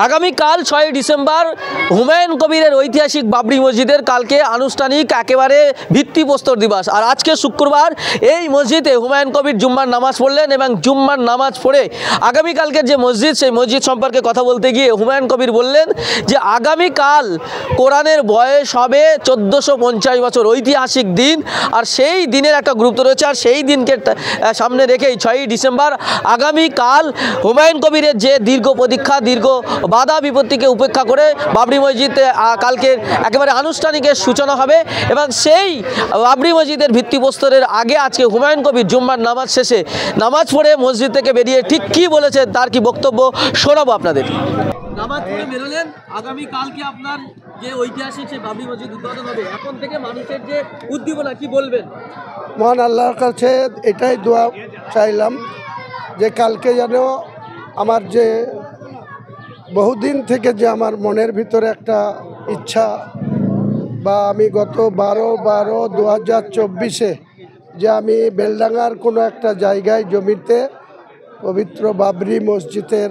আগামীকাল 6 ডিসেম্বর হুমায়ুন কবিরের ঐতিহাসিক বাবরি মসজিদের কালকে আনুষ্ঠানিক একেবারে ভিত্তিপ্রস্তর দিবস। আর আজকে শুক্রবার এই মসজিদে হুমায়ুন কবির জুম্মার নামাজ পড়লেন এবং জুম্মার নামাজ পড়ে আগামীকালকের যে মসজিদ সেই মসজিদ সম্পর্কে কথা বলতে গিয়ে হুমায়ুন কবির বললেন যে আগামীকাল কোরআনের বয়স হবে 1450 বছর, ঐতিহাসিক দিন। আর সেই দিনের একটা গুরুত্ব রয়েছে, আর সেই দিনকে সামনে রেখেই 6 ডিসেম্বর আগামীকাল হুমায়ুন কবিরের যে দীর্ঘ প্রতীক্ষা, দীর্ঘ বাধা বিপত্তিকে উপেক্ষা করে বাবরি মসজিদে কালকের একেবারে আনুষ্ঠানিকের সূচনা হবে। এবং সেই বাবরি মসজিদের ভিত্তিপ্রস্তরের আগে আজকে হুমায়ুন কবির জুম্মার নামাজ শেষে নামাজ পড়ে মসজিদ থেকে বেরিয়ে ঠিক কী বলেছেন তার কি বক্তব্য শোনাবো আপনাদের। নামাজ পড়ে বেরোলেন, আগামীকালকে আপনার যে ঐতিহাসিক সেই বাবরি মসজিদ উদ্বোধন হবে, এখন থেকে মানুষের যে উদ্দীপনা কি বলবেন? মহান আল্লাহর কাছে এটাই দোয়া চাইলাম যে কালকে যেন আমার যে বহুদিন থেকে যে আমার মনের ভিতরে একটা ইচ্ছা, বা আমি গত 12/12/2024 যে আমি বেলডাঙ্গার কোনো একটা জায়গায় জমিতে পবিত্র বাবরি মসজিদের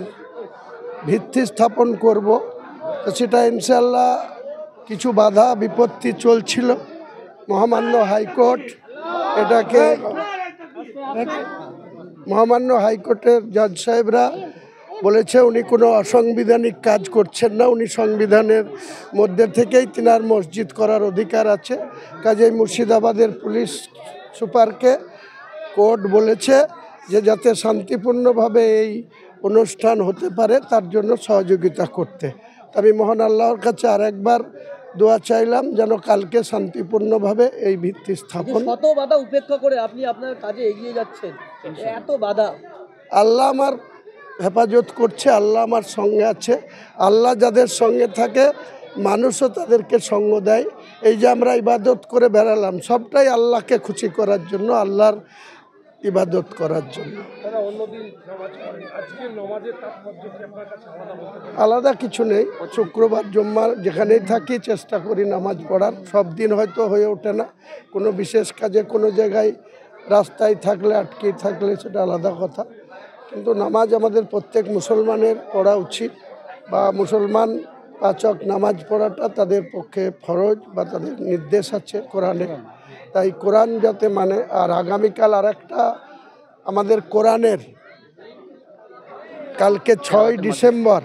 ভিত্তি স্থাপন করব, তো সেটা ইনশাল্লাহ কিছু বাধা বিপত্তি চলছিল। মহামান্য হাইকোর্টের জাজ সাহেবরা বলেছে উনি কোনো অসাংবিধানিক কাজ করছেন না, উনি সংবিধানের মধ্যে থেকেই তিনার মসজিদ করার অধিকার আছে। কাজেই মুর্শিদাবাদের পুলিশ সুপারকে কোর্ট বলেছে যে যাতে শান্তিপূর্ণভাবে এই অনুষ্ঠান হতে পারে তার জন্য সহযোগিতা করতে। আমি মহান আল্লাহর কাছে আরেকবার দোয়া চাইলাম যেন কালকে শান্তিপূর্ণভাবে এই ভিত্তি স্থাপন। কত বাধা উপেক্ষা করে আপনি আপনার কাজে এগিয়ে যাচ্ছেন, এত বাধা। আল্লাহ আমার হেফাজত করছে, আল্লাহ আমার সঙ্গে আছে। আল্লাহ যাদের সঙ্গে থাকে মানুষও তাদেরকে সঙ্গ দেয়। এই যে আমরা ইবাদত করে বেড়ালাম সবটাই আল্লাহকে খুশি করার জন্য, আল্লাহর ইবাদত করার জন্য। আলাদা কিছু নেই, শুক্রবার জুম্মার যেখানেই থাকি চেষ্টা করি নামাজ পড়ার। সব দিন হয়তো হয়ে ওঠে না, কোনো বিশেষ কাজে কোনো জায়গায় রাস্তায় থাকলে আটকে থাকলে সেটা আলাদা কথা, কিন্তু নামাজ আমাদের প্রত্যেক মুসলমানের পড়া উচিত, বা মুসলমান 5 ওয়াক্ত নামাজ পড়াটা তাদের পক্ষে ফরজ বা তাদের নির্দেশ আছে কোরআনে। তাই কোরআন যাতে মানে। আর আগামীকাল আর একটা আমাদের কোরআনের কালকে 6 ডিসেম্বর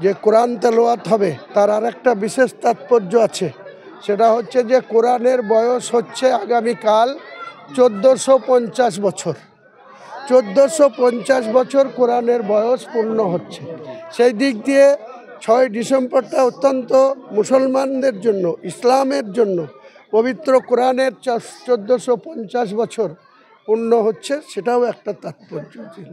যে কোরআন তেলাওয়াত হবে তার আর একটা বিশেষ তাৎপর্য আছে। সেটা হচ্ছে যে কোরআনের বয়স হচ্ছে আগামীকাল 1450 বছর। 1450 বছর কোরআনের বয়স পূর্ণ হচ্ছে। সেই দিক দিয়ে 6 ডিসেম্বরটা অত্যন্ত মুসলমানদের জন্য, ইসলামের জন্য পবিত্র কোরআনের 1450 বছর পূর্ণ হচ্ছে, সেটাও একটা তাৎপর্য ছিল।